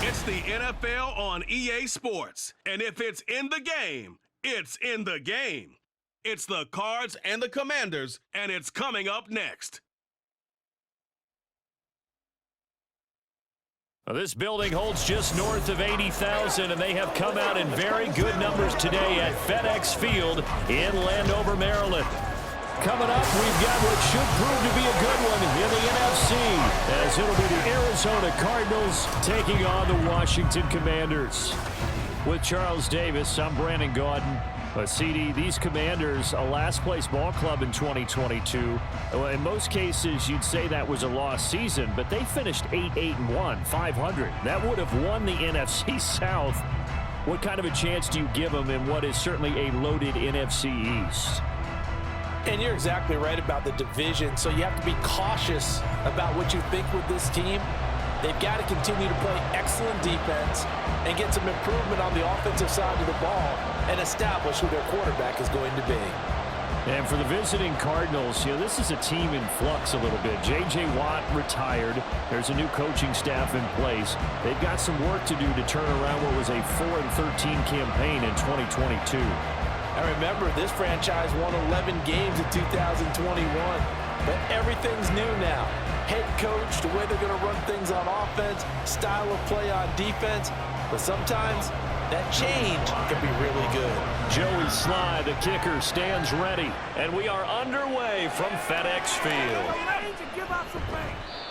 It's the NFL on EA Sports. And if it's in the game, it's in the game. It's the Cards and the Commanders, and it's coming up next. Well, this building holds just north of 80,000, and they have come out in very good numbers today at FedEx Field in Landover, Maryland. Coming up, we've got what should prove to be a good one in the NFC, as it'll be the Arizona Cardinals taking on the Washington Commanders. With Charles Davis, I'm Brandon Gaudin. CD, these Commanders, a last-place ball club in 2022. In most cases, you'd say that was a lost season, but they finished 8-1, 500. That would have won the NFC South. What kind of a chance do you give them in what is certainly a loaded NFC East? And you're exactly right about the division, so you have to be cautious about what you think with this team. They've got to continue to play excellent defense and get some improvement on the offensive side of the ball and establish who their quarterback is going to be. And for the visiting Cardinals, this is a team in flux a little bit. J.J. Watt retired. There's a new coaching staff in place. They've got some work to do to turn around what was a 4-13 campaign in 2022. I remember this franchise won 11 games in 2021, but everything's new now. Head coach, the way they're going to run things on offense, style of play on defense, but sometimes that change can be really good. Joey Sly, the kicker, stands ready, and we are underway from FedEx Field.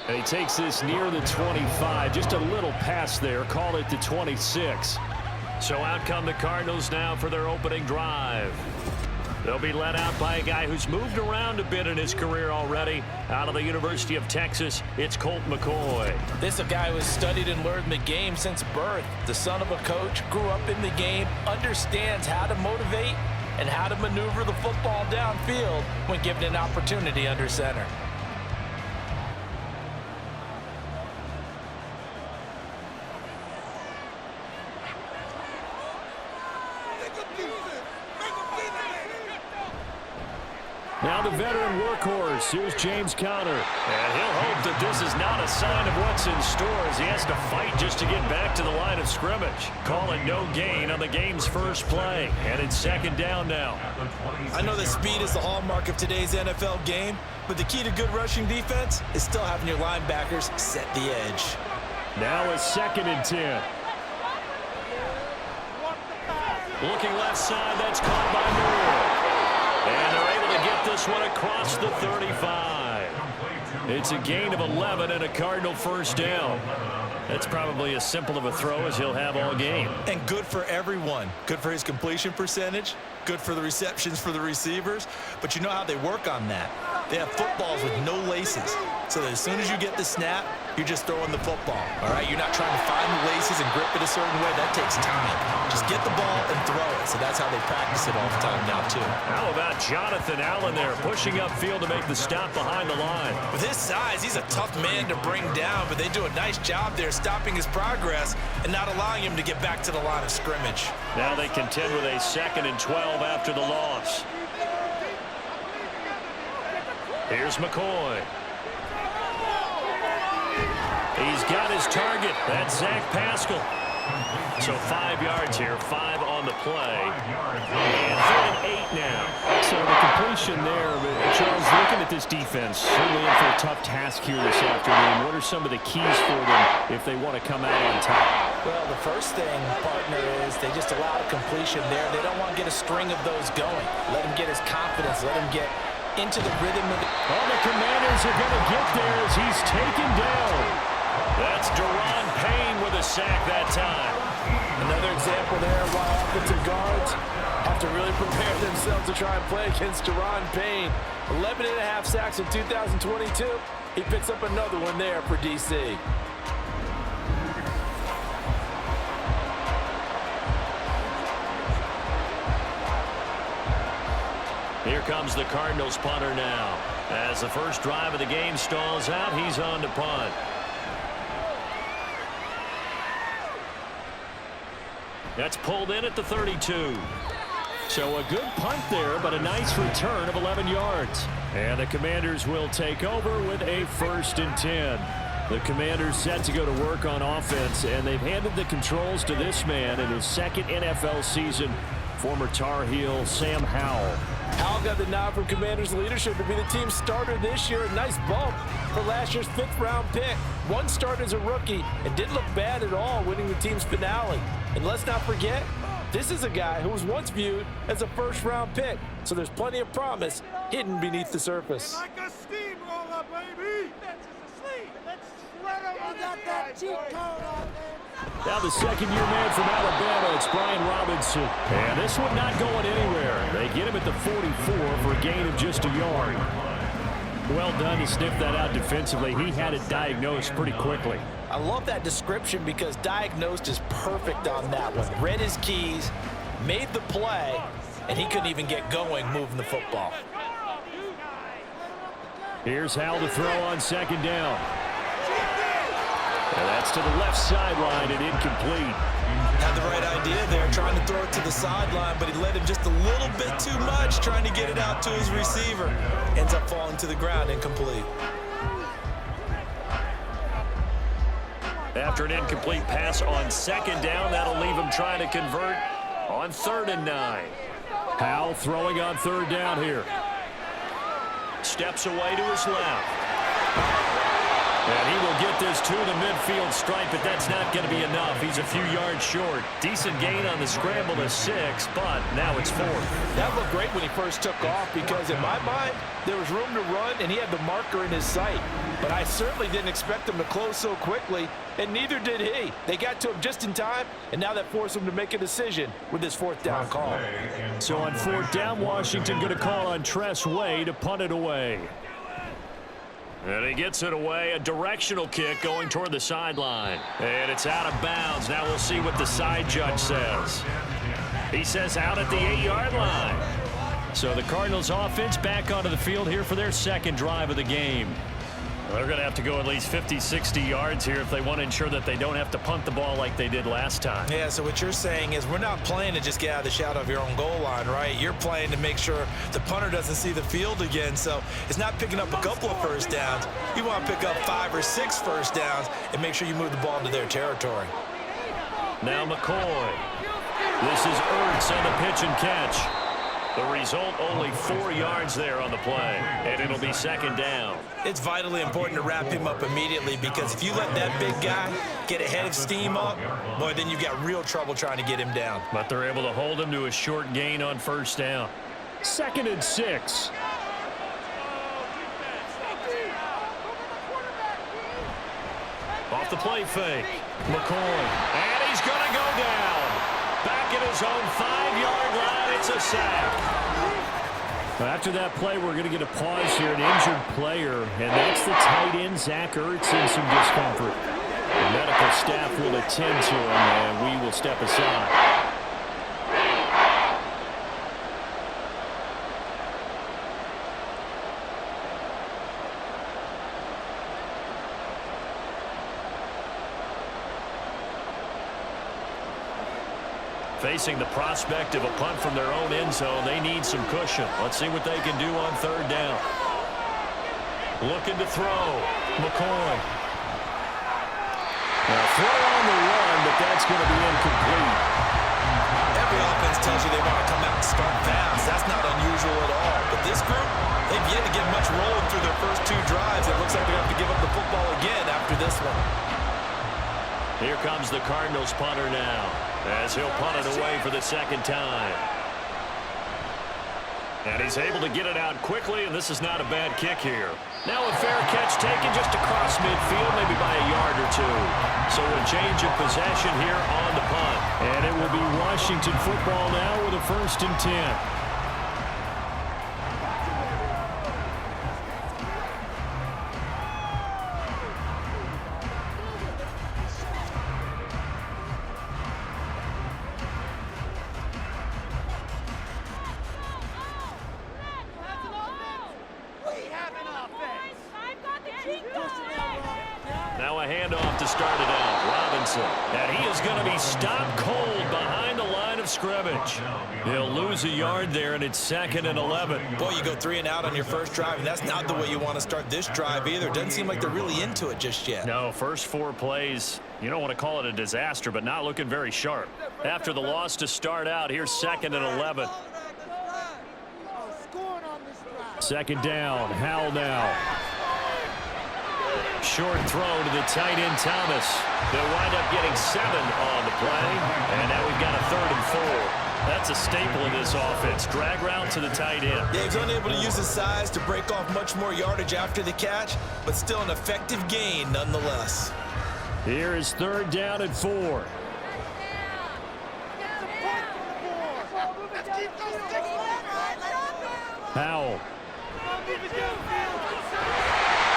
And he takes this near the 25, just a little past there, call it the 26. So out come the Cardinals now for their opening drive. They'll be led out by a guy who's moved around a bit in his career already. Out of the University of Texas, it's Colt McCoy. This is a guy who has studied and learned the game since birth. The son of a coach, grew up in the game, understands how to motivate and how to maneuver the football downfield when given an opportunity under center. Now the veteran workhorse. Here's James Conner. And he'll hope that this is not a sign of what's in store as he has to fight just to get back to the line of scrimmage. Call it no gain on the game's first play. And it's second down now. I know that speed is the hallmark of today's NFL game, but the key to good rushing defense is still having your linebackers set the edge. Now a 2nd and 10. Looking left side, that's caught by Moore. And they're able to get this one across the 35. It's a gain of 11 and a Cardinal first down. That's probably as simple of a throw as he'll have all game. And good for everyone. Good for his completion percentage. Good for the receptions for the receivers. But you know how they work on that. They have footballs with no laces. So that as soon as you get the snap, you're just throwing the football. All right? You're not trying to find the laces and grip it a certain way. That takes time. Just get the ball and throw it. So that's how they practice it all the time now, too. How about Jonathan Allen there pushing upfield to make the stop behind the line? With his size, he's a tough man to bring down, but they do a nice job there stopping his progress and not allowing him to get back to the line of scrimmage. Now they contend with a 2nd and 12 after the loss. Here's McCoy. He's got his target. That's Zach Pascal. So 5 yards here, 5 on the play. And 3rd and 8 now. So the completion there, but Charles, looking at this defense, certainly in for a tough task here this afternoon. What are some of the keys for them if they want to come out on top? Well, the first thing, partner, is they just allow a completion there. They don't want to get a string of those going. Let him get his confidence. Let him get into the rhythm of it. All the Commanders are going to get there as he's taken down. That's Deron Payne with a sack that time. Another example there why offensive guards have to really prepare themselves to try and play against Deron Payne. 11.5 sacks in 2022. He picks up another one there for DC. Here comes the Cardinals punter now. As the first drive of the game stalls out, he's on to punt. That's pulled in at the 32. So a good punt there, but a nice return of 11 yards. And the Commanders will take over with a 1st and 10. The Commanders set to go to work on offense, and they've handed the controls to this man in his second NFL season, former Tar Heel Sam Howell. Howell got the nod from Commanders leadership to be the team's starter this year. A nice bump for last year's 5th-round pick. One start as a rookie and didn't look bad at all, winning the team's finale. And let's not forget, this is a guy who was once viewed as a first-round pick. So there's plenty of promise hidden beneath the surface. Like a steamroller, baby! That's asleep! Let's sweat over got that cheat code on there. Now the second-year man from Alabama, it's Brian Robinson. And this one not going anywhere. They get him at the 44 for a gain of just a yard. Well done to sniff that out defensively. He had it diagnosed pretty quickly. I love that description because diagnosed is perfect on that one. Read his keys, made the play, and he couldn't even get going moving the football. Here's Howell to throw on second down. And that's to the left sideline and incomplete. Had the right idea there, trying to throw it to the sideline, but he led him just a little bit too much, trying to get it out to his receiver. Ends up falling to the ground, incomplete. After an incomplete pass on second down, that'll leave him trying to convert on 3rd and 9. Howell throwing on 3rd down here. Steps away to his left. And he will get this to the midfield stripe, but that's not going to be enough. He's a few yards short. Decent gain on the scramble to 6, but now it's 4th. That looked great when he first took off because in my mind, there was room to run and he had the marker in his sight. But I certainly didn't expect him to close so quickly, and neither did he. They got to him just in time, and now that forced him to make a decision with this 4th down call. So on 4th down, Washington going to call on Tress Way to punt it away. And he gets it away, a directional kick going toward the sideline. And it's out of bounds. Now we'll see what the side judge says. He says out at the 8-yard line. So the Cardinals offense back onto the field here for their second drive of the game. They're going to have to go at least 50, 60 yards here if they want to ensure that they don't have to punt the ball like they did last time. Yeah, so what you're saying is we're not playing to just get out of the shadow of your own goal line, right? You're playing to make sure the punter doesn't see the field again. So it's not picking up a couple of first downs. You want to pick up 5 or 6 first downs and make sure you move the ball into their territory. Now McCoy. This is Ertz on the pitch and catch. The result, only 4 yards there on the play, and it'll be second down. It's vitally important to wrap him up immediately because if you let that big guy get a head of steam up, boy, then you've got real trouble trying to get him down. But they're able to hold him to a short gain on 1st down. 2nd and 6. Off the play fake. McCoy. And he's going to go down. Back at his own 5-yard line, it's a sack. After that play, we're going to get a pause here, an injured player, and that's the tight end, Zach Ertz, in some discomfort. The medical staff will attend to him, and we will step aside. Facing the prospect of a punt from their own end zone, they need some cushion. Let's see what they can do on 3rd down. Looking to throw. McCoy. Now throw on the run, but that's going to be incomplete. Every offense tells you they want to come out and start fast. That's not unusual at all. But this group, they've yet to get much rolling through their first 2 drives. It looks like they have to give up the football again after this one. Here comes the Cardinals punter now, as he'll punt it away for the 2nd time. And he's able to get it out quickly, and this is not a bad kick here. Now a fair catch taken just across midfield, maybe by a yard or 2. So a change of possession here on the punt. And it will be Washington football now with a 1st and 10. Now a handoff to start it out. Robinson. And he is going to be stopped cold behind the line of of scrimmage. He'll lose a yard there, and it's 2nd and 11. Boy, you go 3 and out on your first drive, and that's not the way you want to start this drive either. Doesn't seem like they're really into it just yet. No, first 4 plays, you don't want to call it a disaster, but not looking very sharp. After the loss to start out, here's 2nd and 11. 2nd down, Howell now. Short throw to the tight end, Thomas. They'll wind up getting 7 on the play, and now we've got a 3rd and 4. That's a staple of this offense. Drag route to the tight end. Yeah, he's unable to use his size to break off much more yardage after the catch, but still an effective gain nonetheless. Here is 3rd down and 4. Howell.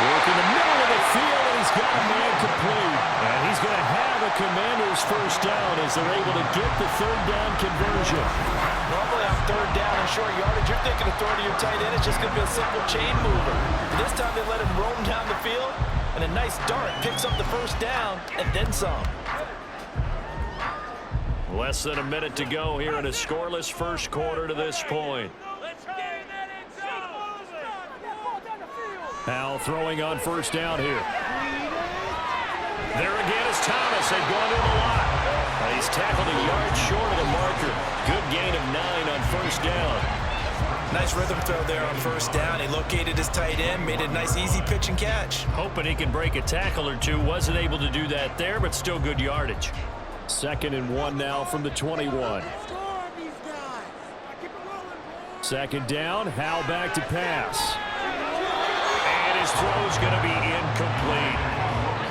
Working the middle of the field, and he's got a man complete. And he's going to have a Commanders first down as they're able to get the 3rd down conversion. Normally on 3rd down and short yardage, you're thinking of throwing to your tight end. It's just going to be a simple chain mover. This time they let him roam down the field, and a nice dart picks up the first down and then some. Less than a minute to go here in a scoreless first quarter to this point. Howell throwing on first down here. There again is Thomas. They've gone to him a lot. He's tackled a yard short of the marker. Good gain of 9 on first down. Nice rhythm throw there on first down. He located his tight end, made a nice easy pitch and catch. Hoping he can break a tackle or two. Wasn't able to do that there, but still good yardage. 2nd and 1 now from the 21. 2nd down, Howell back to pass. His throw is going to be incomplete.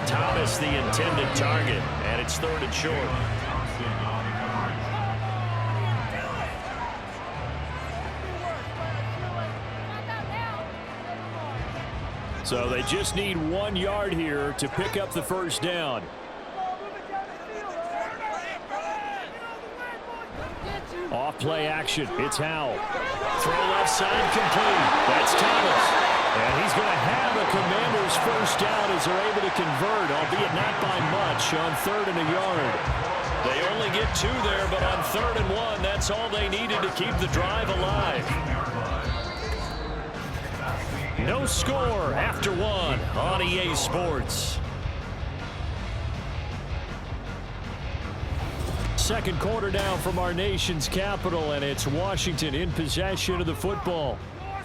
Thomas the intended target, and it's 3rd and short. So they just need 1 yard here to pick up the first down. Off play action, it's Howell. Throw left side complete. That's Thomas. And he's going to have a Commanders first down as they're able to convert, albeit not by much, on 3rd and a yard. They only get 2 there, but on 3rd and 1, that's all they needed to keep the drive alive. No score after 1 on EA Sports. 2nd quarter now from our nation's capital, and it's Washington in possession of the football.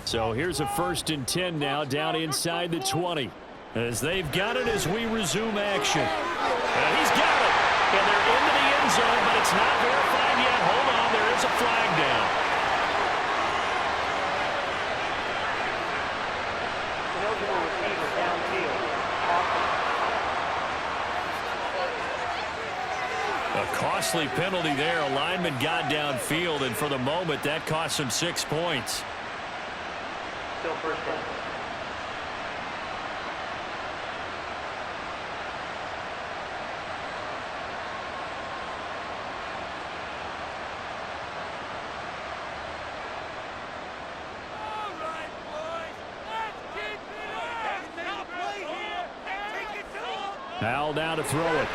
So here's a 1st and 10 now down inside the 20 as they've got it as we resume action. And he's got it. And they're into the end zone, but it's not verified yet. Hold on, there is a flag down. A costly penalty there. A lineman got downfield, and for the moment, that cost him 6 points. Still first down. Howell down to throw it.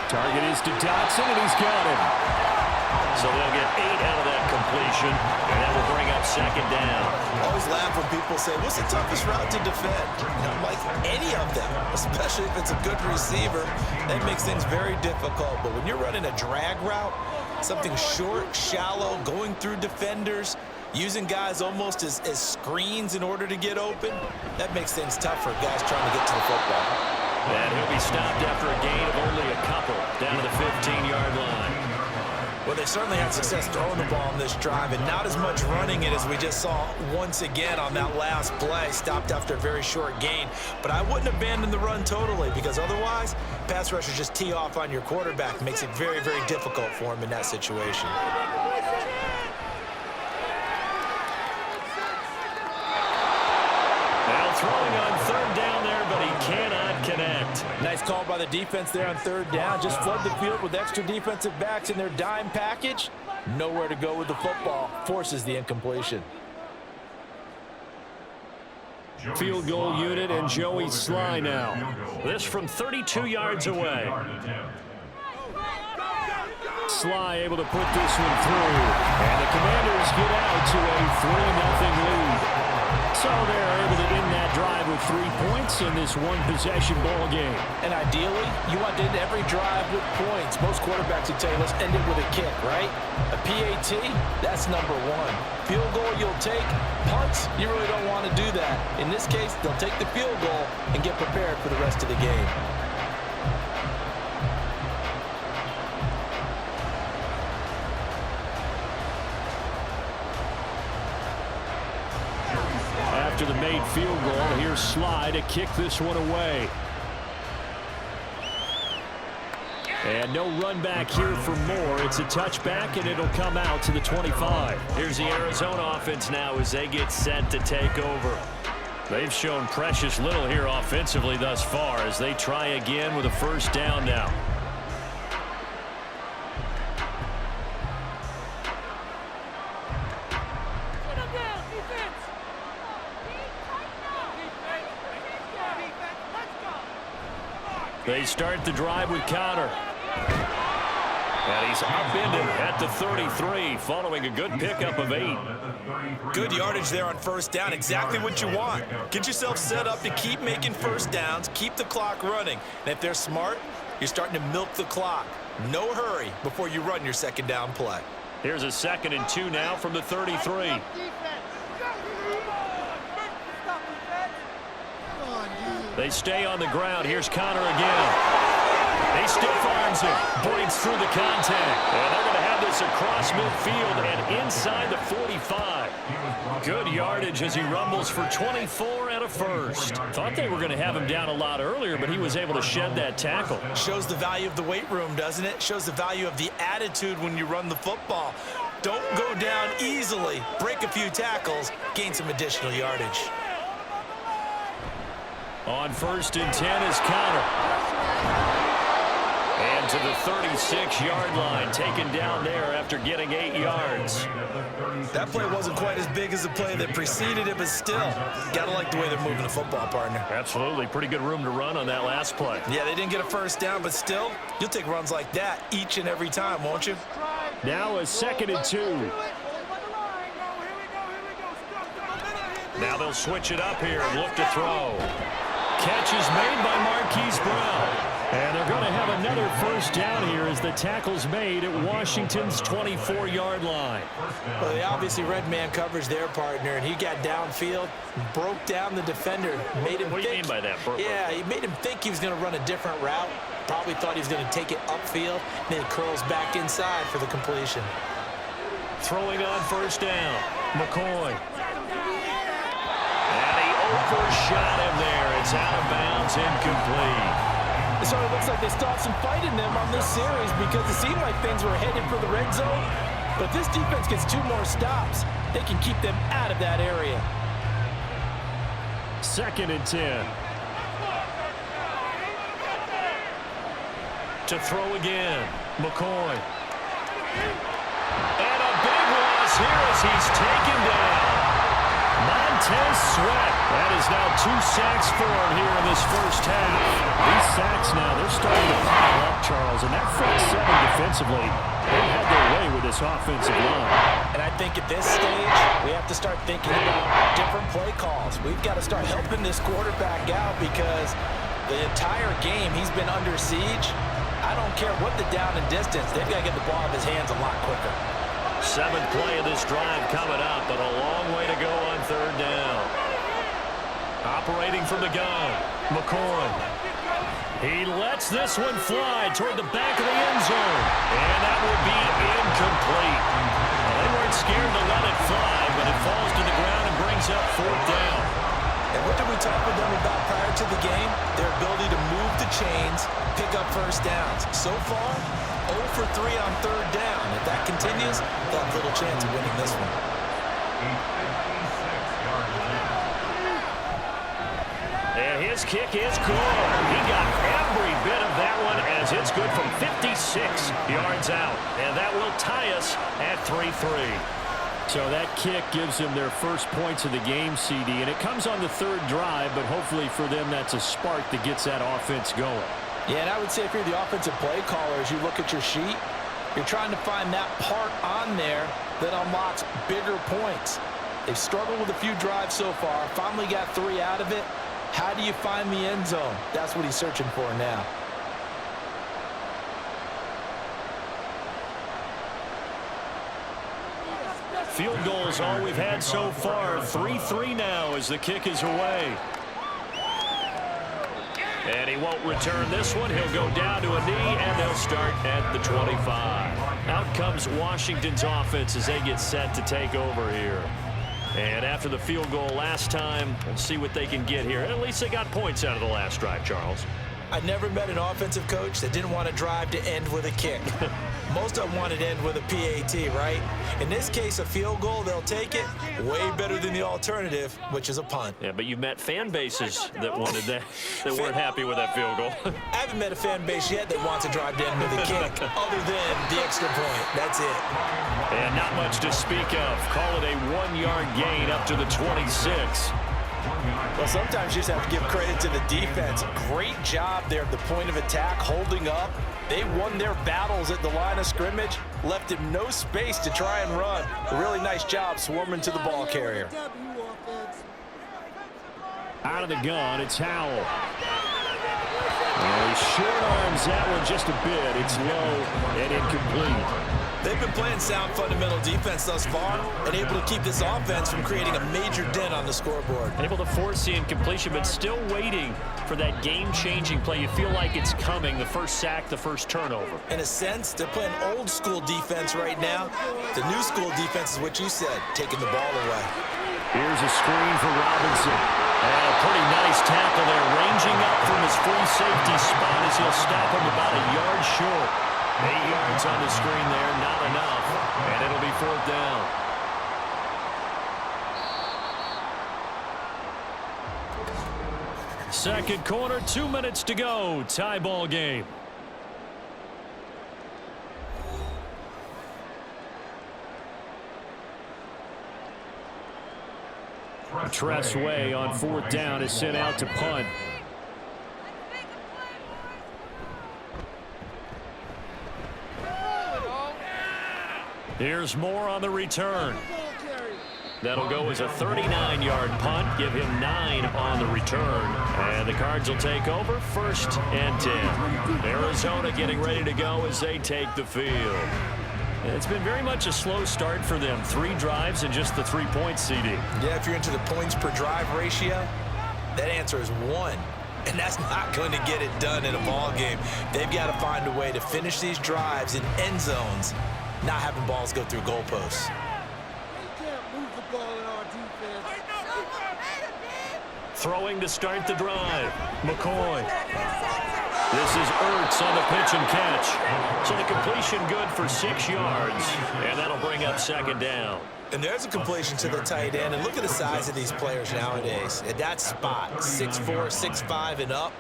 Target is to Dotson, and he's got him. So they'll get 8 out of that completion, and that will bring up 2nd down. I always laugh when people say, what's the toughest route to defend? I'm like, any of them, especially if it's a good receiver. That makes things very difficult. But when you're running a drag route, something short, shallow, going through defenders, using guys almost as screens in order to get open, that makes things tough for guys trying to get to the football. And he'll be stopped after a gain of only a couple down to the 15-yard line. Well, they certainly had success throwing the ball on this drive, and not as much running it as we just saw once again on that last play. Stopped after a very short gain. But I wouldn't abandon the run totally, because otherwise, pass rushers just tee off on your quarterback. Makes it very, very difficult for him in that situation. Now throwing on 3rd down there, but he cannot connect. Nice call by the defense there on 3rd down. Just flood the field with extra defensive backs in their dime package. Nowhere to go with the football. Forces the incompletion. Field goal unit and Joey Sly now. This from 32 yards away. Sly able to put this one through. And the Commanders get out to a 3-0 lead. So they're able to end that drive with 3 points in this one-possession ball game. And ideally, you want to end every drive with points. Most quarterbacks would tell you, let's end it with a kick, right? A PAT, that's number one. Field goal you'll take. Punts, you really don't want to do that. In this case, they'll take the field goal and get prepared for the rest of the game. After the made field goal, here's Sly to kick this one away. And no run back here for more. It's a touchback, and it'll come out to the 25. Here's the Arizona offense now as they get set to take over. They've shown precious little here offensively thus far as they try again with a first down now. They start the drive with Connor. And he's upended at the 33 following a good pickup of 8. Good yardage there on first down. Exactly what you want. Get yourself set up to keep making first downs, keep the clock running. And if they're smart, you're starting to milk the clock. No hurry before you run your second down play. Here's a 2nd and 2 now from the 33. They stay on the ground. Here's Connor again. He stiff arms it. Breaks through the contact. And they're going to have this across midfield and inside the 45. Good yardage as he rumbles for 24 and a first. Thought they were going to have him down a lot earlier, but he was able to shed that tackle. Shows the value of the weight room, doesn't it? Shows the value of the attitude when you run the football. Don't go down easily. Break a few tackles. Gain some additional yardage. On 1st and 10 is Connor. And to the 36-yard line, taken down there after getting 8 yards. That play wasn't quite as big as the play that preceded it, but still, gotta like the way they're moving the football, partner. Absolutely. Pretty good room to run on that last play. Yeah, they didn't get a first down, but still, you'll take runs like that each and every time, won't you? Now a 2nd and 2. Now they'll switch it up here and look to throw. Catch is made by Marquise Brown. And they're going to have another first down here as the tackle's made at Washington's 24-yard line. Well, they obviously read man coverage their partner, and he got downfield, broke down the defender, made him What do you mean by that? Yeah, he made him think he was going to run a different route. Probably thought he was going to take it upfield, then curls back inside for the completion. Throwing on first down, McCoy. And he overshot him there. It's out of bounds, incomplete. It sort of looks like they stopped some fight in them on this series because it seemed like things were headed for the red zone. But this defense gets 2 more stops. They can keep them out of that area. 2nd and 10. To throw again, McCoy. And a big loss here as he's taken down. Montez Sweat. That is now 2 sacks for him here in this first half. These sacks now, they're starting to pile up, Charles. And that front 7 defensively, they had their way with this offensive line. And I think at this stage, we have to start thinking about different play calls. We've got to start helping this quarterback out because the entire game he's been under siege. I don't care what the down and distance, they've got to get the ball in his hands a lot quicker. 7th play of this drive coming up, but a long way to go on 3rd down. Operating from the gun, McCoy. He lets this one fly toward the back of the end zone, and that will be incomplete. Well, they weren't scared to let it fly, but it falls to the ground and brings up 4th down. And what did we talk with them about prior to the game? Their ability to move the chains, pick up first downs. So far, 0 for 3 on 3rd down. If that continues, they'll have little chance of winning this one. And his kick is good. He got every bit of that one as it's good from 56 yards out. And that will tie us at 3-3. So that kick gives them their first points of the game, CD. And it comes on the 3rd drive, but hopefully for them that's a spark that gets that offense going. Yeah, and I would say if you're the offensive play caller, as you look at your sheet, You're trying to find that part on there that unlocks bigger points. They've struggled with a few drives so far. Finally got 3 out of it. How do you find the end zone? That's what he's searching for now. Field goal is all we've had so far. 3-3 now as the kick is away. And he won't return this one. He'll go down to a knee, and they'll start at the 25. Out comes Washington's offense as they get set to take over here. And after the field goal last time, we'll see what they can get here. At least they got points out of the last drive, Charles. I never met an offensive coach that didn't want to drive to end with a kick. Most of them wanted to end with a PAT, right? In this case, a field goal, they'll take it. Way better than the alternative, which is a punt. Yeah, but you've met fan bases that wanted that, that weren't happy with that field goal. I haven't met a fan base yet that wants to drive to end with a kick, other than the extra point. That's it. And not much to speak of. Call it a 1-yard gain up to the 26. Well, sometimes you just have to give credit to the defense. Great job there at the point of attack, holding up. They won their battles at the line of scrimmage, left him no space to try and run. A really nice job swarming to the ball carrier. Out of the gun, it's Howell. He short arms that one just a bit. It's low and incomplete. They've been playing sound fundamental defense thus far and able to keep this offense from creating a major dent on the scoreboard. Able to force the incompletion, but still waiting for that game-changing play. You feel like it's coming, the first sack, the first turnover. In a sense, they're playing old-school defense right now. The new school defense is what you said, taking the ball away. Here's a screen for Robinson. And a pretty nice tackle there, ranging up from his free safety spot as he'll stop him about a yard short. 8 yards on the screen there, not enough, and it'll be 4th down. Second quarter, 2 minutes to go. Tie ball game. Tress Way on 4th down is sent out to punt. Here's Moore on the return. That'll go as a 39-yard punt, give him 9 on the return. And the Cards will take over 1st and 10. Arizona getting ready to go as they take the field. It's been very much a slow start for them. 3 drives and just the 3 points, CD. Yeah, if you're into the points per drive ratio, that answer is 1. And that's not going to get it done in a ball game. They've got to find a way to finish these drives in end zones, not having balls go through goalposts. Throwing to start the drive. McCoy. This is Ertz on the pitch and catch. So the completion good for 6 yards. And that'll bring up 2nd down. And there's a completion to the tight end. And look at the size of these players nowadays. At that spot, 6'4", 6'5", and up.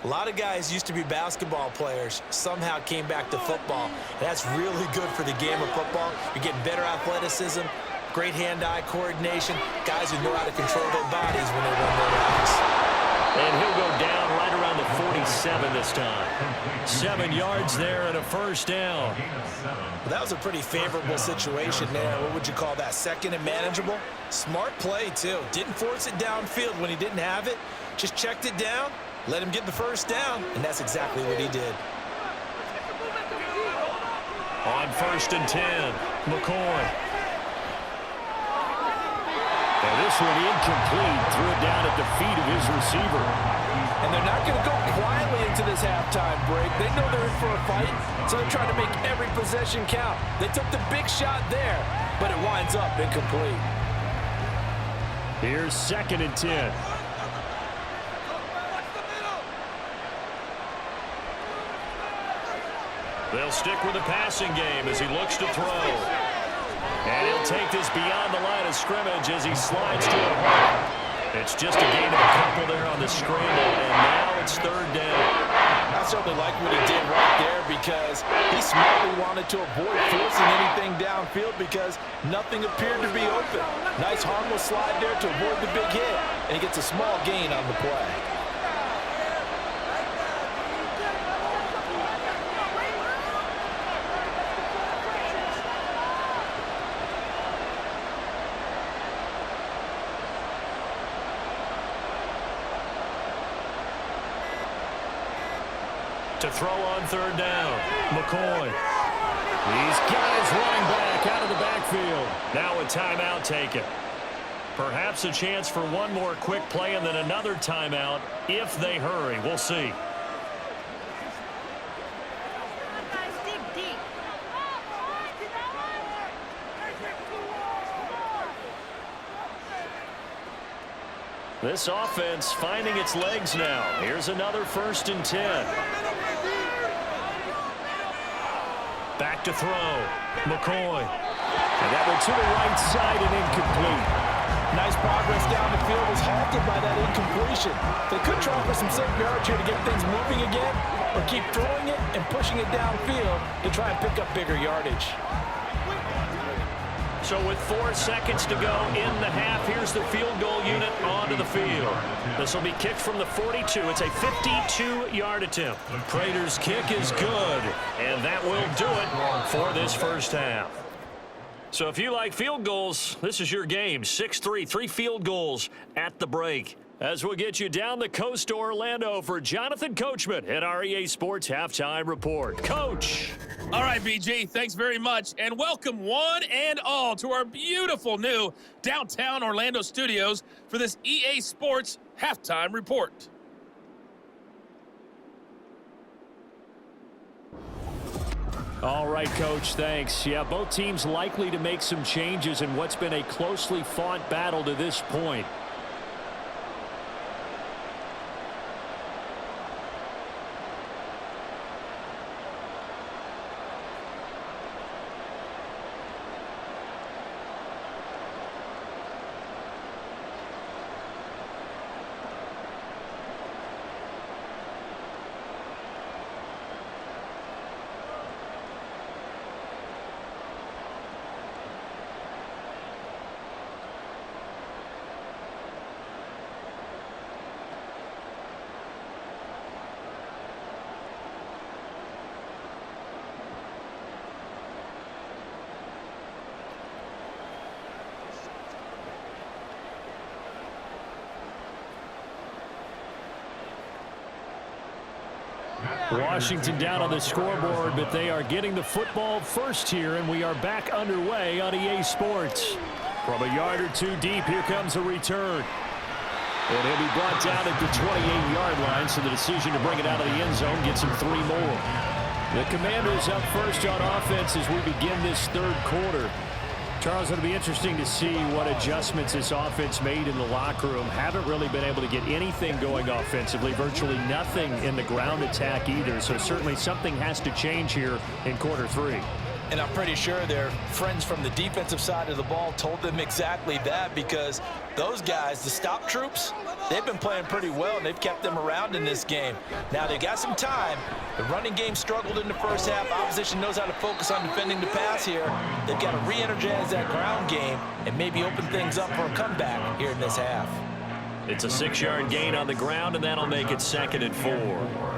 A lot of guys used to be basketball players, somehow came back to football. And that's really good for the game of football. You're getting better athleticism, great hand-eye coordination, guys who know how to control their bodies when they run their routes. And he'll go down right around the 47 this time. 7 yards there and a 1st down. Well, that was a pretty favorable situation there. What would you call that? 2nd and manageable? Smart play, too. Didn't force it downfield when he didn't have it. Just checked it down, let him get the 1st down, and that's exactly what he did. On 1st and 10, McCoy. And this one incomplete, threw it down at the feet of his receiver. And they're not going to go quietly into this halftime break. They know they're in for a fight, so they're trying to make every possession count. They took the big shot there, but it winds up incomplete. Here's 2nd and 10. They'll stick with the passing game as he looks to throw. And he'll take this beyond the line of scrimmage as he slides to it. It's just a gain of a couple there on the scramble, and now it's 3rd down. I certainly like what he did right there because he smartly wanted to avoid forcing anything downfield because nothing appeared to be open. Nice harmless slide there to avoid the big hit, and he gets a small gain on the play. To throw on third down, McCoy. He's got his running back out of the backfield. Now a timeout taken. Perhaps a chance for one more quick play and then another timeout if they hurry. We'll see. This offense finding its legs now. Here's another 1st and 10. Back to throw. McCoy. And that one to the right side and incomplete. Nice progress down the field was halted by that incompletion. They could try for some safe yards here to get things moving again, or keep throwing it and pushing it downfield to try and pick up bigger yardage. So with 4 seconds to go in the half, here's the field goal unit onto the field. This will be kicked from the 42. It's a 52-yard attempt. Prater's kick is good, and that will do it for this first half. So if you like field goals, this is your game. 6-3, 3 field goals at the break. As we'll get you down the coast to Orlando for Jonathan Coachman at our EA Sports Halftime Report. Coach. All right, BG, thanks very much, and welcome one and all to our beautiful new downtown Orlando studios for this EA Sports Halftime Report. All right, Coach, thanks. Yeah, both teams likely to make some changes in what's been a closely fought battle to this point. Washington down on the scoreboard, but they are getting the football first here, and we are back underway on EA Sports. From a yard or two deep, here comes a return. And he'll be brought down at the 28-yard line, so the decision to bring it out of the end zone gets him 3 more. The Commanders up first on offense as we begin this third quarter. Charles, it'll be interesting to see what adjustments this offense made in the locker room. Haven't really been able to get anything going offensively, virtually nothing in the ground attack either. So certainly something has to change here in quarter 3. And I'm pretty sure their friends from the defensive side of the ball told them exactly that, because those guys, the stop troops, they've been playing pretty well, and they've kept them around in this game. Now, they got some time. The running game struggled in the first half. Opposition knows how to focus on defending the pass here. They've got to re-energize that ground game and maybe open things up for a comeback here in this half. It's a 6-yard gain on the ground, and that'll make it 2nd and 4.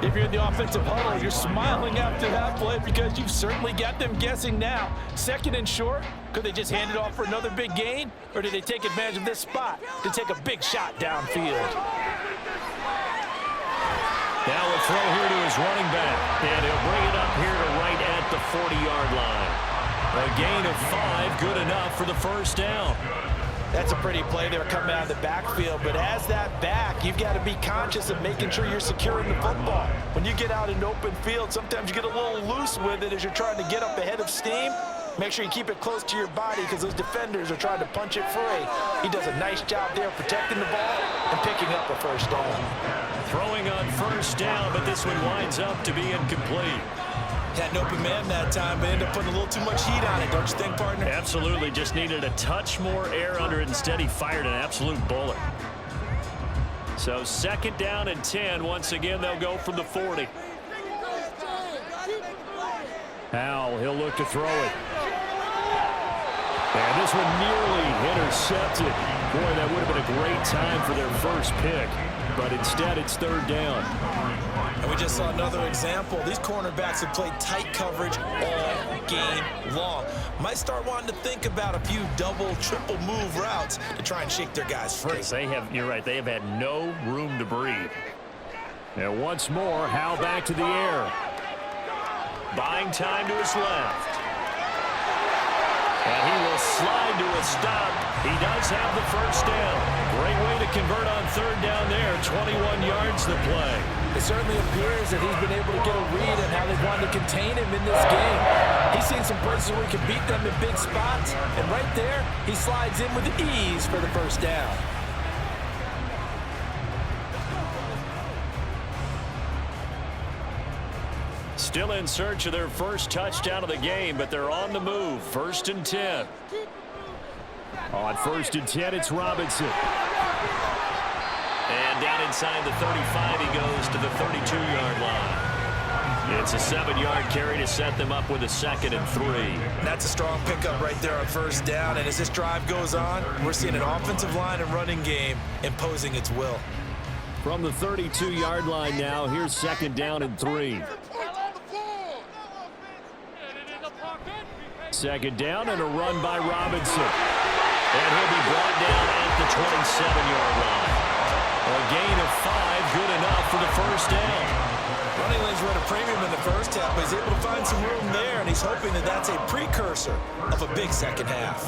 If you're in the offensive huddle, you're smiling after that play because you've certainly got them guessing now. 2nd and short, could they just hand it off for another big gain? Or do they take advantage of this spot to take a big shot downfield? Now a throw here to his running back, and he'll bring it up here to right at the 40-yard line. A gain of 5, good enough for the first down. That's a pretty play there coming out of the backfield, but as that back, you've got to be conscious of making sure you're securing the football. When you get out in open field, sometimes you get a little loose with it as you're trying to get up ahead of steam. Make sure you keep it close to your body because those defenders are trying to punch it free. He does a nice job there protecting the ball and picking up a first down. Throwing on first down, but this one winds up to be incomplete. Had an open man that time, but ended up putting a little too much heat on it, don't you think, partner? Absolutely. Just needed a touch more air under it. Instead, he fired an absolute bullet. So 2nd down and 10. Once again, they'll go from the 40. Howell, he'll look to throw it. And this one nearly intercepted. Boy, that would have been a great time for their first pick. But instead, it's 3rd down. And we just saw another example. These cornerbacks have played tight coverage all game long. Might start wanting to think about a few double, triple move routes to try and shake their guys free. They have, you're right, they have had no room to breathe. And once more, Howe back to the air. Buying time to his left. And he will slide to a stop. He does have the first down. Great way to convert on third down there. 21 yards to play. It certainly appears that he's been able to get a read on how they wanted to contain him in this game. He's seen some places where he can beat them in big spots. And right there, he slides in with ease for the first down. Still in search of their first touchdown of the game, but they're on the move. 1st and 10. On 1st and 10, it's Robinson. And down inside the 35, he goes to the 32-yard line. It's a 7-yard carry to set them up with a 2nd and 3. That's a strong pickup right there on first down. And as this drive goes on, we're seeing an offensive line and running game imposing its will. From the 32-yard line now, here's 2nd down and 3. 2nd down and a run by Robinson. And he'll be brought down at the 27-yard line. A gain of 5, good enough for the first down. Running lanes run a premium in the first half, but he's able to find some room there, and he's hoping that that's a precursor of a big second half.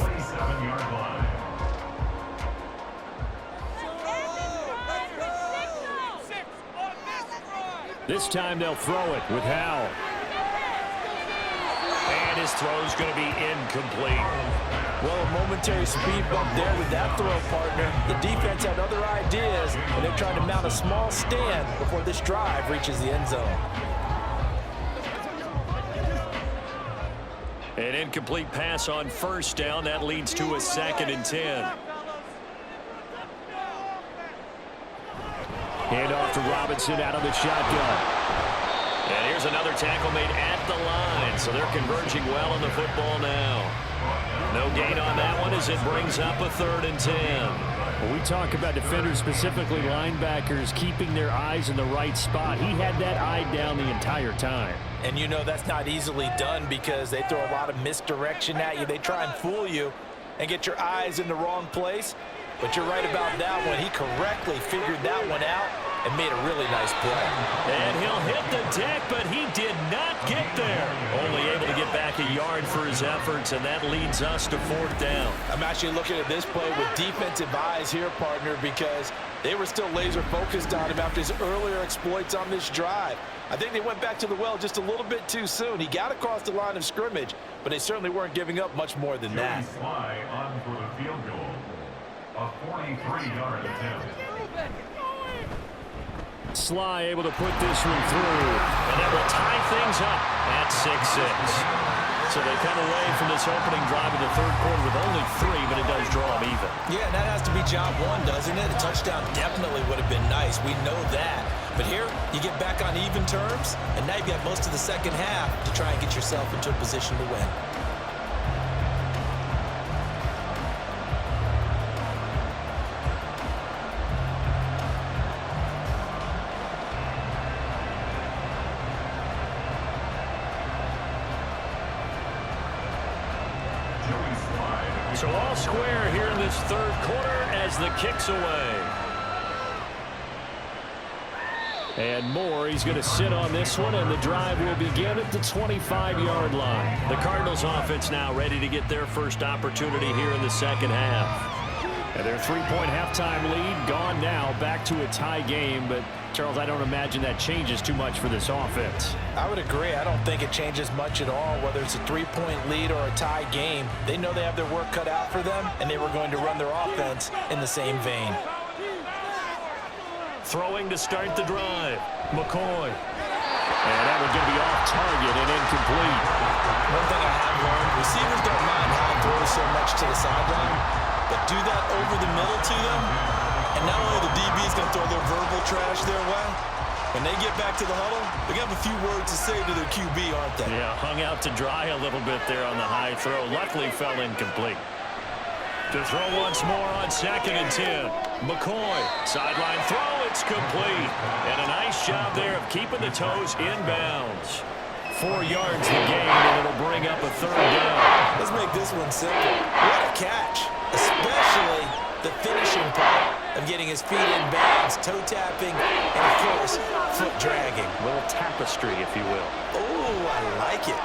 This time they'll throw it with Howe. And his throw's going to be incomplete. Well, a momentary speed bump there with that throw, partner. The defense had other ideas, and they're trying to mount a small stand before this drive reaches the end zone. An incomplete pass on first down. That leads to a 2nd and 10. Handoff to Robinson out of the shotgun. And here's another tackle made at the line, so they're converging well on the football now. No gain on that one as it brings up a 3rd and 10. When we talk about defenders, specifically linebackers, keeping their eyes in the right spot, he had that eye down the entire time. And you know that's not easily done because they throw a lot of misdirection at you. They try and fool you and get your eyes in the wrong place. But you're right about that one. He correctly figured that one out and made a really nice play. And he'll hit the deck, but he did not get there. Only able to get back a yard for his efforts, and that leads us to 4th down. I'm actually looking at this play with defensive eyes here, partner, because they were still laser focused on him after his earlier exploits on this drive. I think they went back to the well just a little bit too soon. He got across the line of scrimmage, but they certainly weren't giving up much more than that. Sly on for the field goal. A 43-yard attempt. Sly able to put this one through. And that will tie things up at 6-6. So they come away from this opening drive in the 3rd quarter with only 3, but it does draw them even. Yeah, and that has to be job one, doesn't it? A touchdown definitely would have been nice. We know that. But here, you get back on even terms, and now you've got most of the second half to try and get yourself into a position to win. So all square here in this 3rd quarter as the kick's away. And Moore, he's going to sit on this one, and the drive will begin at the 25-yard line. The Cardinals offense now ready to get their first opportunity here in the second half. And their 3-point halftime lead gone now, back to a tie game. But, Charles, I don't imagine that changes too much for this offense. I would agree. I don't think it changes much at all, whether it's a 3-point lead or a tie game. They know they have their work cut out for them, and they were going to run their offense in the same vein. Throwing to start the drive. McCoy. And that one going to be off target and incomplete. One thing I have learned, receivers don't mind how it throws so much to the sideline, but do that over the middle to them, and not only the DB is going to throw their verbal trash their way, when they get back to the huddle, they're going to have a few words to say to their QB, aren't they? Yeah, hung out to dry a little bit there on the high throw. Luckily fell incomplete. To throw once more on 2nd and 10. McCoy, sideline throw, it's complete. And a nice job there of keeping the toes inbounds. 4 yards the gain, and it'll bring up a 3rd down. Let's make this one simple. What a catch, especially the finishing part. of getting his feet in bounds, toe tapping, and of course, foot dragging. A little tapestry, if you will. Oh, I like it.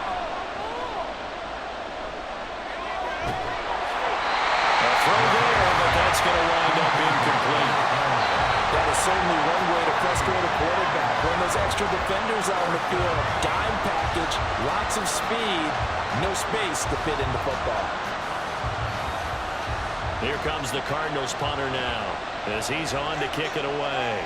A throw there, but that's going to wind up incomplete. That is certainly one way to frustrate a quarterback. When those extra defenders out on the field, dime package, lots of speed, no space to fit into football. Here comes the Cardinals punter now as he's on to kick it away.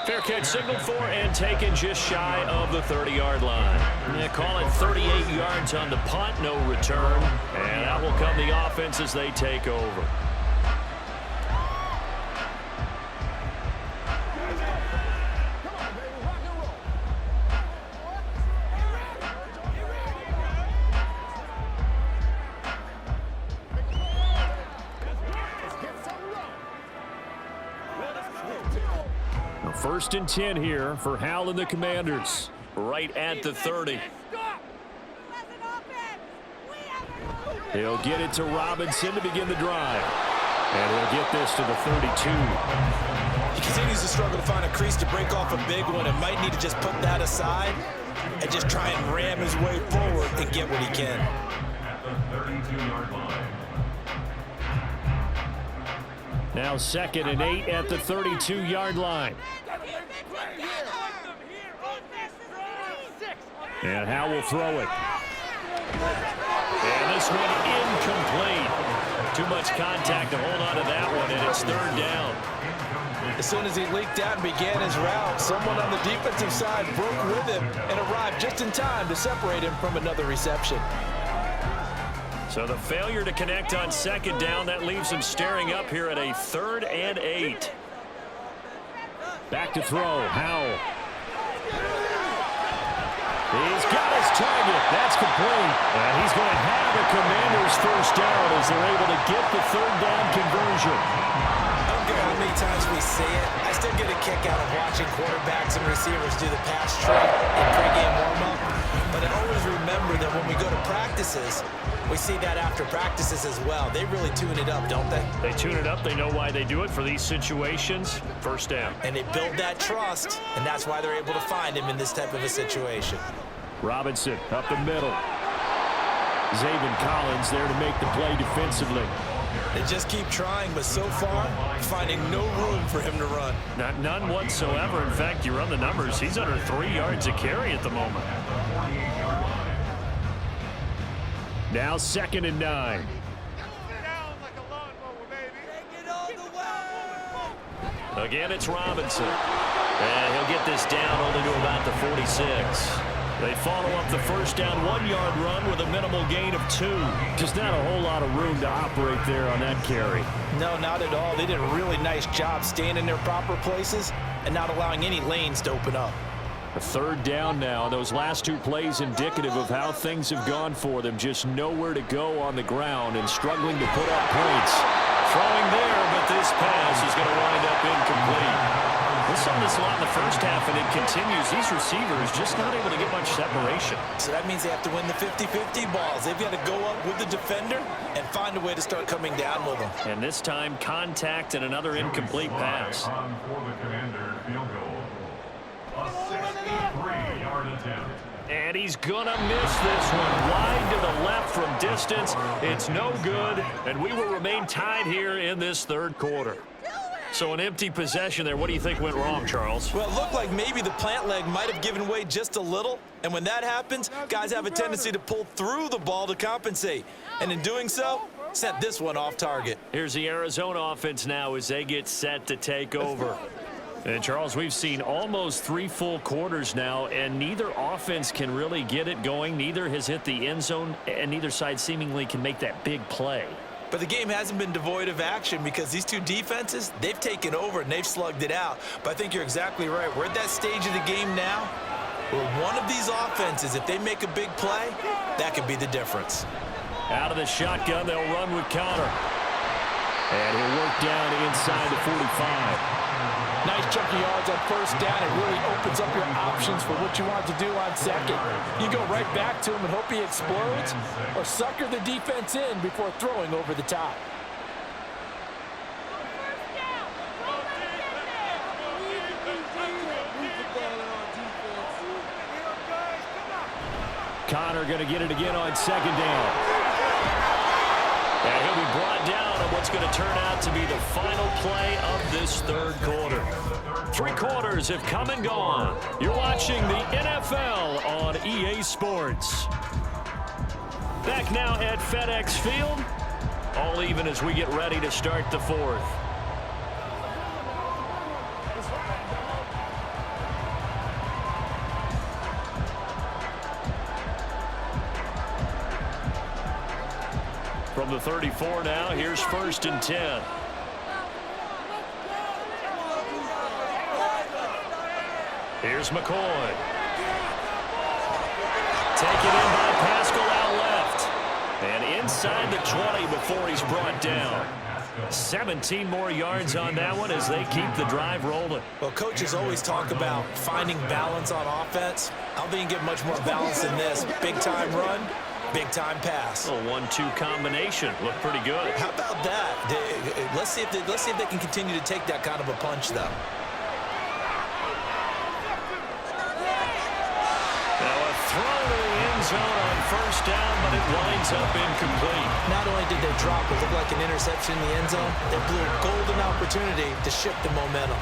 Fair catch signaled for and taken just shy of the 30-yard line. They call it 38 yards on the punt, no return. And that will come the offense as they take over. First and 10 here for Hal and the Commanders. Right at the 30. He'll get it to Robinson to begin the drive. And he'll get this to the 32. He continues to struggle to find a crease to break off a big one and might need to just put that aside and just try and ram his way forward and get what he can. At the 32-yard line. Now 2nd and 8 at the 32-yard line. And Hal will throw it. And this one incomplete. Too much contact to hold on to that one, and it's 3rd down. As soon as he leaked out and began his route, someone on the defensive side broke with him and arrived just in time to separate him from another reception. So the failure to connect on 2nd down, that leaves him staring up here at a 3rd and 8. Back to throw, Howell. He's got his target. That's complete. And he's going to have the Commanders' first down as they're able to get the 3rd down conversion. I don't care how many times we say it, I still get a kick out of watching quarterbacks and receivers do the pass trick in pregame warm-up. But I always remember that when we go to practices, we see that after practices as well. They really tune it up, don't they? They tune it up. They know why they do it for these situations. First down. And they build that trust, and that's why they're able to find him in this type of a situation. Robinson up the middle. Zaven Collins there to make the play defensively. They just keep trying, but so far, finding no room for him to run. None whatsoever. In fact, you run the numbers. He's under 3 yards a carry at the moment. Now 2nd and 9. Again, it's Robinson. And he'll get this down only to about the 46. They follow up the first down 1-yard run with a minimal gain of 2. Just not a whole lot of room to operate there on that carry. No, not at all. They did a really nice job staying in their proper places and not allowing any lanes to open up. A 3rd down now. Those last 2 plays indicative of how things have gone for them. Just nowhere to go on the ground and struggling to put up points. Throwing there, but this pass is going to wind up incomplete. We saw this a lot in the first half, and it continues. These receivers just not able to get much separation. So that means they have to win the 50-50 balls. They've got to go up with the defender and find a way to start coming down with them. And this time, contact and another incomplete pass. On for the Commanders field goal. A 63-yard attempt. And he's going to miss this one wide to the left from distance. It's no good, and we will remain tied here in this 3rd quarter. So an empty possession there. What do you think went wrong, Charles? Well, it looked like maybe the plant leg might have given way just a little. And when that happens, guys have a tendency to pull through the ball to compensate. And in doing so, sent this one off target. Here's the Arizona offense now as they get set to take over. And, Charles, we've seen almost 3 full quarters now, and neither offense can really get it going. Neither has hit the end zone, and neither side seemingly can make that big play. But the game hasn't been devoid of action because these 2 defenses, they've taken over and they've slugged it out. But I think you're exactly right. We're at that stage of the game now where one of these offenses, if they make a big play, that could be the difference. Out of the shotgun, they'll run with Connor. And he'll work down inside the 45. Nice chunky yards on first down. It really opens up your options for what you want to do on second. You go right back to him and hope he explodes, or sucker the defense in before throwing over the top. Connor going to get it again on second down. And he'll be brought down on what's going to turn out to be the final play of this third quarter. 3 quarters have come and gone. You're watching the NFL on EA Sports. Back now at FedEx Field. All even as we get ready to start the fourth. From the 34 now, here's 1st and 10. Here's McCoy. Taken in by Pascal out left. And inside the 20 before he's brought down. 17 more yards on that one as they keep the drive rolling. Well, coaches always talk about finding balance on offense. I don't think you can get much more balance than this. Big-time run, big-time pass. A 1-2 combination. Looked pretty good. How about that? Let's see if they can continue to take that kind of a punch, though. Now a throw to the end zone on first down, but it winds up incomplete. Not only did they drop it look like an interception in the end zone, they blew a golden opportunity to shift the momentum.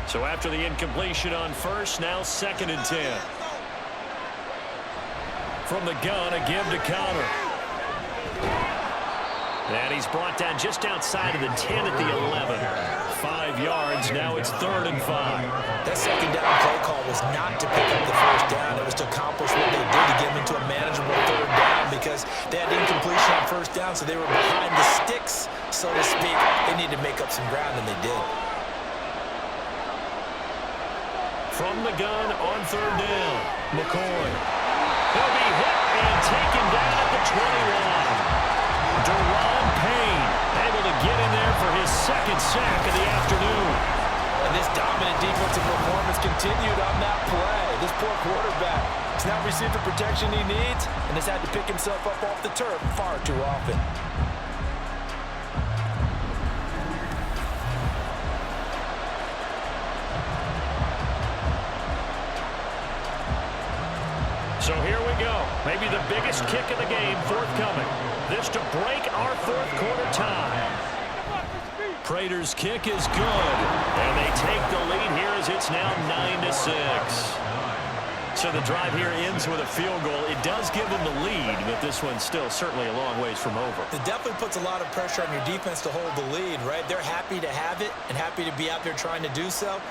So after the incompletion on first, now 2nd and 10. From the gun, a give to Connor. And he's brought down just outside of the 10 at the 11. 5 yards, now it's 3rd and 5. That second down play call was not to pick up the first down. It was to accomplish what they did to get them into a manageable 3rd down because they had incompletion on first down, so they were behind the sticks, so to speak. They needed to make up some ground, and they did. From the gun on 3rd down, McCoy. He'll be hit and taken down at the 21. Deron Payne able to get in there for his 2nd sack of the afternoon. And this dominant defensive performance continued on that play. This poor quarterback has not received the protection he needs and has had to pick himself up off the turf far too often. So here we go. Maybe the biggest kick of the game forthcoming. This to break our 4th quarter tie. Prater's kick is good. And they take the lead here as it's now 9-6. So the drive here ends with a field goal. It does give them the lead, but this one's still certainly a long ways from over. It definitely puts a lot of pressure on your defense to hold the lead, right? They're happy to have it and happy to be out there trying to do so.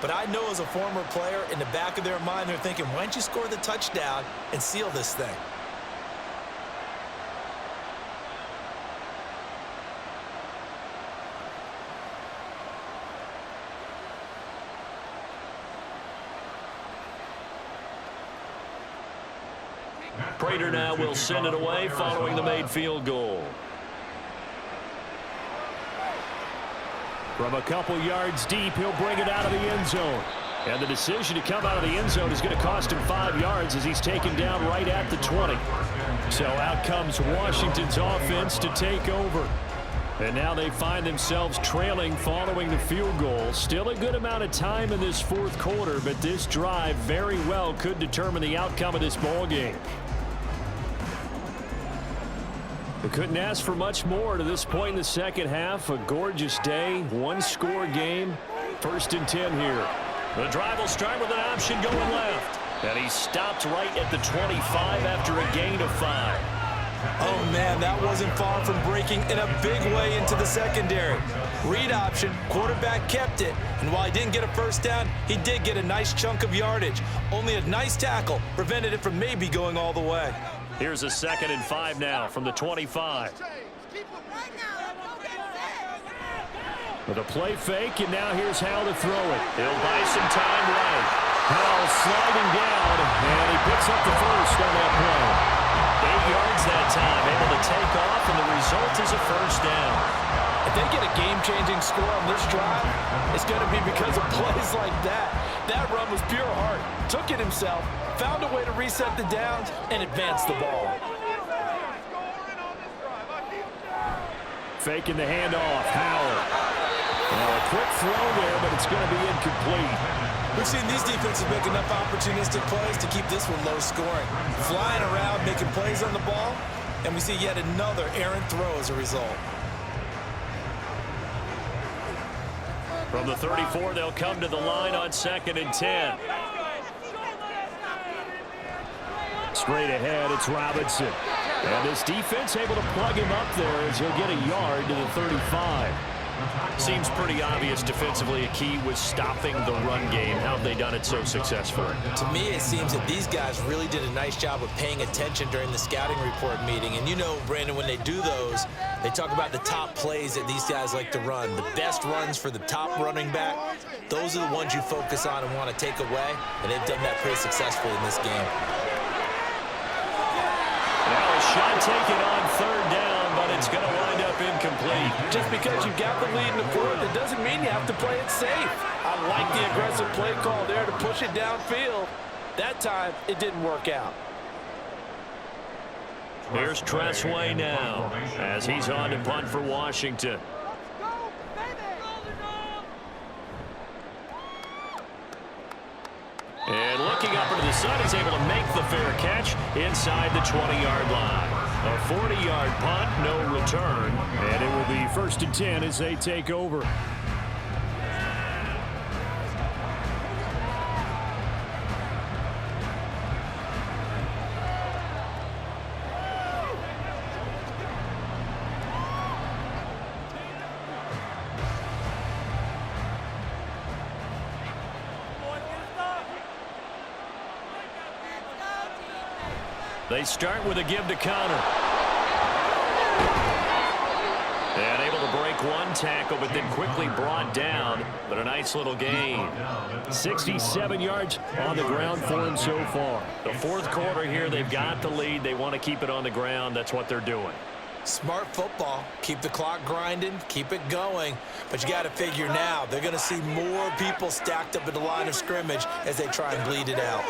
But I know as a former player, in the back of their mind, they're thinking, why don't you score the touchdown and seal this thing? Prater now will send it away following the made field goal. From a couple yards deep, he'll bring it out of the end zone. And the decision to come out of the end zone is going to cost him 5 yards as he's taken down right at the 20. So out comes Washington's offense to take over. And now they find themselves trailing following the field goal. Still a good amount of time in this 4th quarter, but this drive very well could determine the outcome of this ball game. They couldn't ask for much more to this point in the second half. A gorgeous day, 1-score game. 1st and 10 here. The drive will start with an option going left. And he stopped right at the 25 after a gain of 5. Oh, man, that wasn't far from breaking in a big way into the secondary. Read option, quarterback kept it. And while he didn't get a first down, he did get a nice chunk of yardage. Only a nice tackle prevented it from maybe going all the way. Here's a 2nd and 5 now from the 25. With a play fake, and now here's Howell to throw it. He'll buy some time right. Howell sliding down, and he picks up the first on that play. yards that time, able to take off, and the result is a first down. If they get a game-changing score on this drive, it's going to be because of plays like that. That run was pure heart. Took it himself, found a way to reset the downs, and advance the ball. Faking the handoff, Howard. A quick throw there, but it's going to be incomplete. We've seen these defenses make enough opportunistic plays to keep this one low scoring. Flying around, making plays on the ball, and we see yet another errant throw as a result. From the 34, they'll come to the line on 2nd and 10. Straight ahead, it's Robinson. And this defense able to plug him up there as he'll get a yard to the 35. Seems pretty obvious defensively a key was stopping the run game. How have they done it so successfully? To me, it seems that these guys really did a nice job of paying attention during the scouting report meeting. And you know, Brandon, when they do those, they talk about the top plays that these guys like to run. The best runs for the top running back, those are the ones you focus on and want to take away. And they've done that pretty successfully in this game. Now a shot taken on 3rd down, but it's going to wind up incomplete. Just because you've got the lead in the 4th, it doesn't mean you have to play it safe. I like the aggressive play call there to push it downfield. That time, it didn't work out. Here's Tressway now as he's on to punt for Washington. And looking up into the sun, he's able to make the fair catch inside the 20-yard line. A 40-yard punt, no return. And it will be 1st and 10 as they take over. They start with a give to Connor. And able to break one tackle, but then quickly brought down. But a nice little gain. 67 yards on the ground for him so far. The 4th quarter here, they've got the lead. They want to keep it on the ground. That's what they're doing. Smart football. Keep the clock grinding, keep it going. But you got to figure now, they're going to see more people stacked up at the line of scrimmage as they try and bleed it out.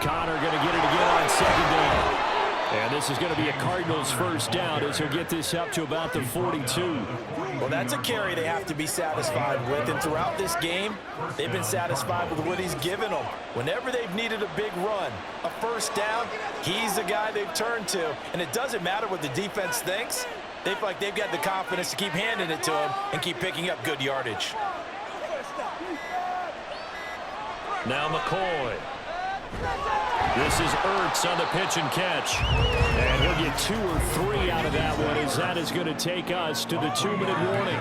Connor going to get it again on 2nd down. And this is going to be a Cardinals first down as he'll get this up to about the 42. Well, that's a carry they have to be satisfied with. And throughout this game, they've been satisfied with what he's given them. Whenever they've needed a big run, a first down, he's the guy they've turned to. And it doesn't matter what the defense thinks. They feel like they've got the confidence to keep handing it to him and keep picking up good yardage. Now McCoy. This is Ertz on the pitch and catch. And he'll get 2 or 3 out of that one as that is going to take us to the 2-minute warning.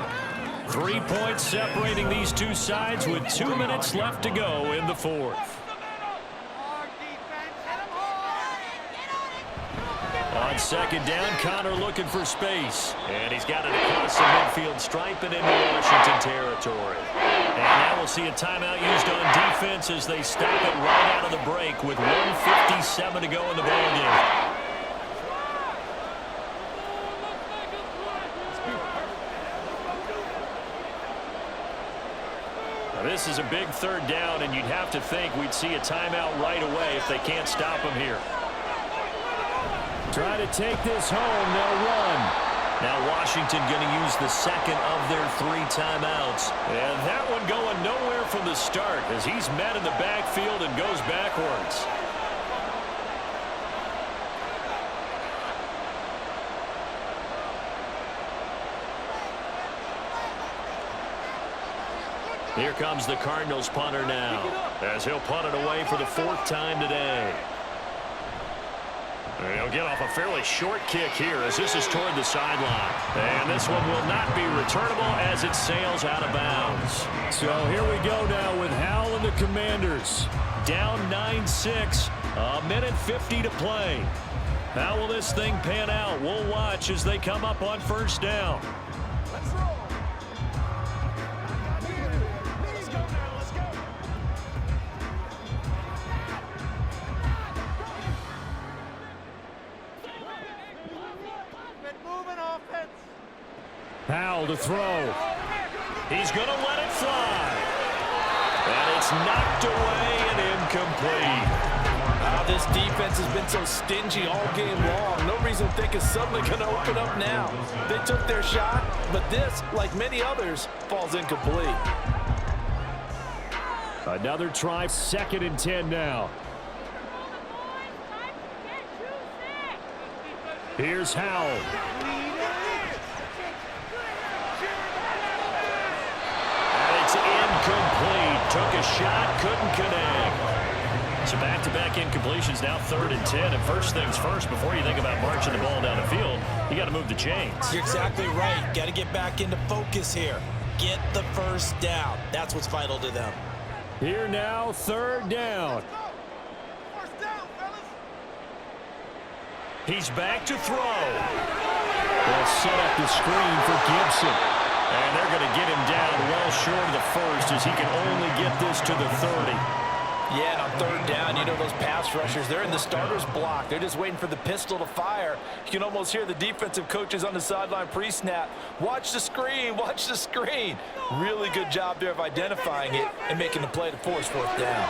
3 points separating these two sides with 2 minutes left to go in the 4th. On 2nd down, Connor looking for space. And he's got it across the midfield stripe and into Washington territory. And now we'll see a timeout used on defense as they stop it right out of the break with 1:57 to go in the ballgame. This is a big 3rd down, and you'd have to think we'd see a timeout right away if they can't stop him here. Try to take this home. They'll run. Now Washington going to use the 2nd of their 3 timeouts. And that one going nowhere from the start as he's met in the backfield and goes backwards. Here comes the Cardinals punter now as he'll punt it away for the 4th time today. He'll get off a fairly short kick here as this is toward the sideline. And this one will not be returnable as it sails out of bounds. So here we go now with Howell and the Commanders. Down 9-6, a minute 50 to play. How will this thing pan out? We'll watch as they come up on 1st down. Powell to throw. He's going to let it fly. And it's knocked away and incomplete. This defense has been so stingy all game long. No reason to think it's suddenly going to open up now. They took their shot, but this, like many others, falls incomplete. Another try, 2nd and 10 now. Here's Howell. And it's incomplete. Took a shot, couldn't connect. So back-to-back incompletions, now 3rd and 10. And first things first, before you think about marching the ball down the field, you got to move the chains. You're exactly right. Got to get back into focus here. Get the first down. That's what's vital to them. Here now, 3rd down. First down, fellas. He's back to throw. They'll set up the screen for Gibson. And they're going to get him down well short of the first as he can only get this to the 30. Yeah, and on 3rd down, you know those pass rushers, they're in the starter's block. They're just waiting for the pistol to fire. You can almost hear the defensive coaches on the sideline pre-snap. Watch the screen, watch the screen. Really good job there of identifying it and making the play to force 4th down.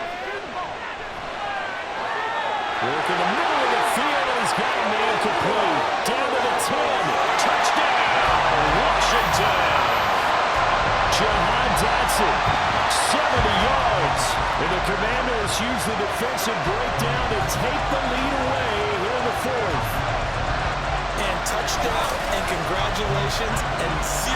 Work in the middle of the field, and he's got a man complete. Down to the 10. Touchdown, Washington. Jahan Dotson, 70 yards. And the Commanders use the defensive breakdown to take the lead away here in the 4th. And touchdown and congratulations and 0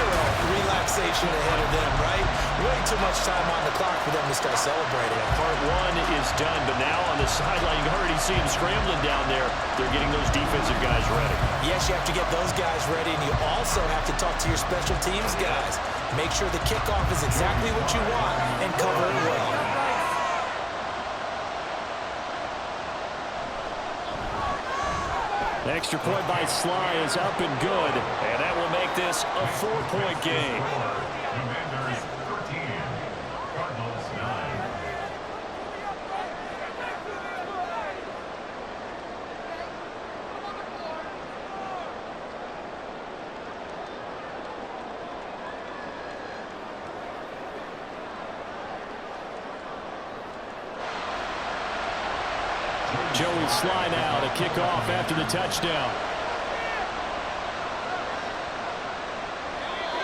relaxation ahead of them, right? Way too much time on the clock for them to start celebrating. Part 1 is done, but now on the sideline, you can already see him scrambling down there. They're getting those defensive guys ready. Yes, you have to get those guys ready, and you also have to talk to your special teams guys. Make sure the kickoff is exactly what you want and cover it well. Extra point by Sly is up and good, and that will make this a 4-point game. Commanders 13, Cardinals 9. Joey Sly now to kick off after the touchdown.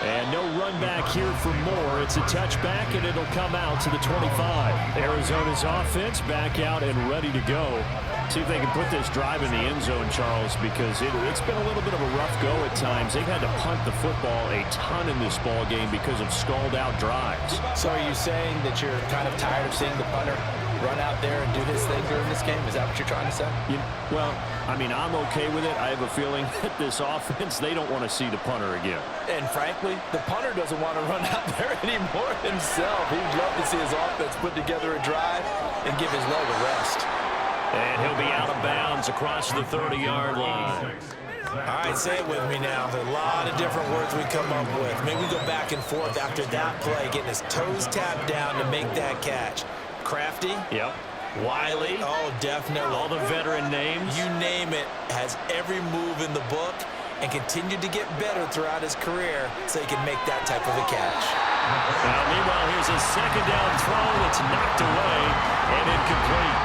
And no run back here for more. It's a touchback, and it'll come out to the 25. Arizona's offense back out and ready to go. See if they can put this drive in the end zone, Charles, because it's been a little bit of a rough go at times. They've had to punt the football a ton in this ball game because of stalled-out drives. So are you saying that you're kind of tired of seeing the punter run out there and do his thing during this game? Is that what you're trying to say? Well, I mean, I'm okay with it. I have a feeling that this offense, they don't want to see the punter again. And frankly, the punter doesn't want to run out there anymore himself. He'd love to see his offense put together a drive and give his leg a rest. And he'll be out of bounds across the 30-yard line. All right, say it with me now. There's a lot of different words we come up with. Maybe we go back and forth after that play, getting his toes tapped down to make that catch. Crafty. Yep. Wiley. Oh, definitely. All the veteran names. You name it. Has every move in the book and continued to get better throughout his career so he can make that type of a catch. Meanwhile, here's a 2nd down throw that's knocked away and incomplete.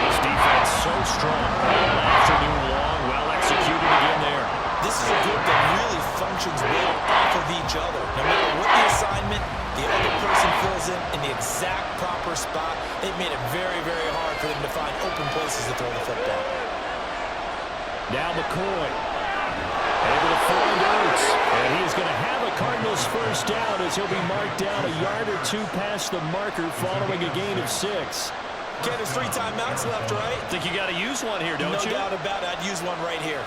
This defense so strong all afternoon long. Well executed again there. This is a group that really functions well off of each other. No matter what the assignment, the other person fills in the exact proper spot. They've made it very, very hard for them to find open places to throw the football. Now McCoy able to find Oates, and he is going to have a Cardinals first down as he'll be marked down a yard or two past the marker following a gain of 6. Ken, there's 3 timeouts left, right? I think you got to use one here, don't you? No doubt about it. I'd use one right here.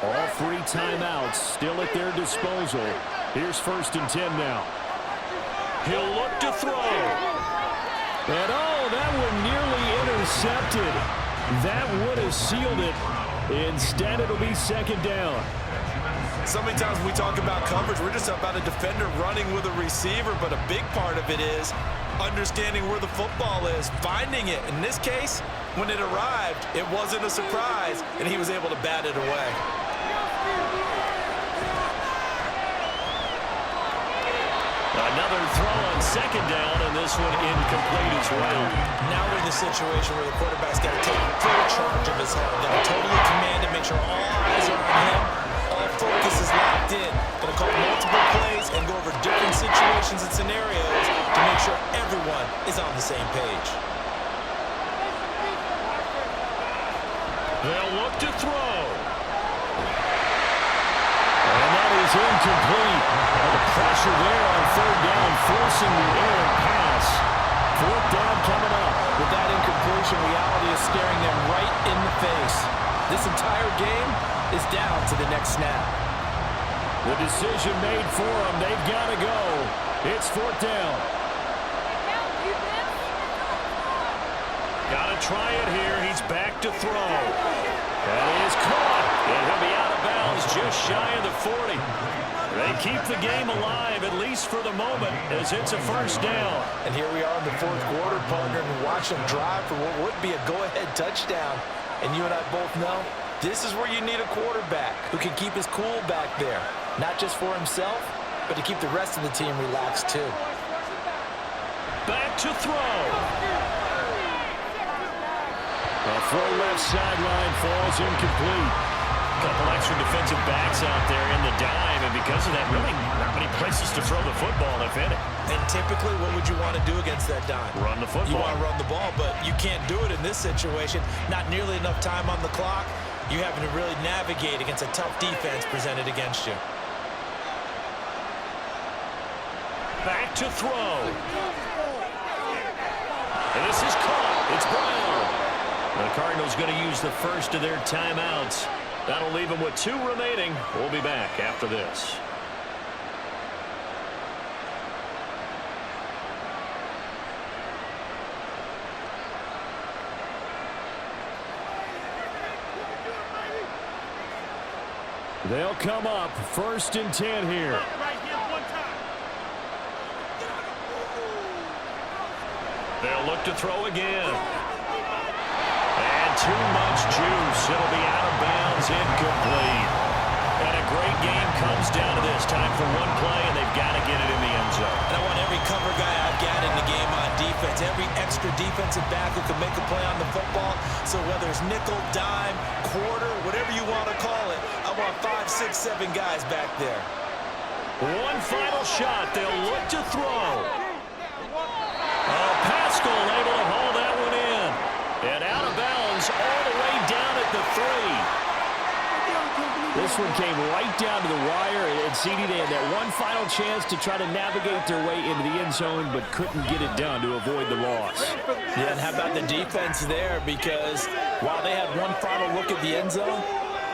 All 3 timeouts still at their disposal. Here's 1st and 10 now. He'll look to throw. And that one nearly intercepted. That would have sealed it. Instead, it'll be 2nd down. So many times when we talk about coverage, we're just about a defender running with a receiver, but a big part of it is understanding where the football is, finding it. In this case, when it arrived, it wasn't a surprise, and he was able to bat it away. second down, and this one incomplete as well. Now we're in the situation where the quarterback's got to take full charge of his head. Got to totally command it, make sure all eyes are on him. All focus is locked in. Going to call multiple plays and go over different situations and scenarios to make sure everyone is on the same page. They'll look to throw. And that is incomplete. And the pressure there on third down, forcing the errant pass. Fourth down coming up. With that incompletion, reality is staring them right in the face. This entire game is down to the next snap. The decision made for them. They've got to go. It's fourth down. Got to try it here. He's back to throw. That is caught. And he'll be out of bounds just shy of the 40. They keep the game alive, at least for the moment, as it's a first down. And here we are in the fourth quarter, partner, and watch them drive for what would be a go-ahead touchdown. And you and I both know this is where you need a quarterback who can keep his cool back there, not just for himself, but to keep the rest of the team relaxed too. Back to throw. A throw left sideline falls incomplete. Couple extra defensive backs out there in the dime, and because of that, really not many places to throw the football, if any. And typically, what would you want to do against that dime? Run the football. You want to run the ball, but you can't do it in this situation. Not nearly enough time on the clock. You having to really navigate against a tough defense presented against you. Back to throw. And this is caught. It's Brown. The Cardinals going to use the first of their timeouts. That'll leave them with 2 remaining. We'll be back after this. They'll come up first and 10 here. They'll look to throw again. And too much juice. It'll be out of bounds, incomplete. And a great game comes down to this. Time for one play, and they've got to get it in the end zone. And I want every cover guy I've got in the game on defense, every extra defensive back who can make a play on the football. So whether it's nickel, dime, quarter, whatever you want to call it, I want 5, 6, 7 guys back there. One final shot. They'll look to throw. Oh, Pascal able to haul that one in. And out of bounds all the way down at the 3. This one came right down to the wire, and CD, they had that one final chance to try to navigate their way into the end zone, but couldn't get it done to avoid the loss. Yeah, and how about the defense there? Because while they had one final look at the end zone,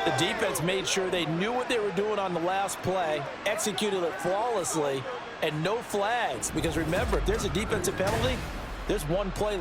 the defense made sure they knew what they were doing on the last play, executed it flawlessly, and no flags. Because remember, if there's a defensive penalty, there's one play left.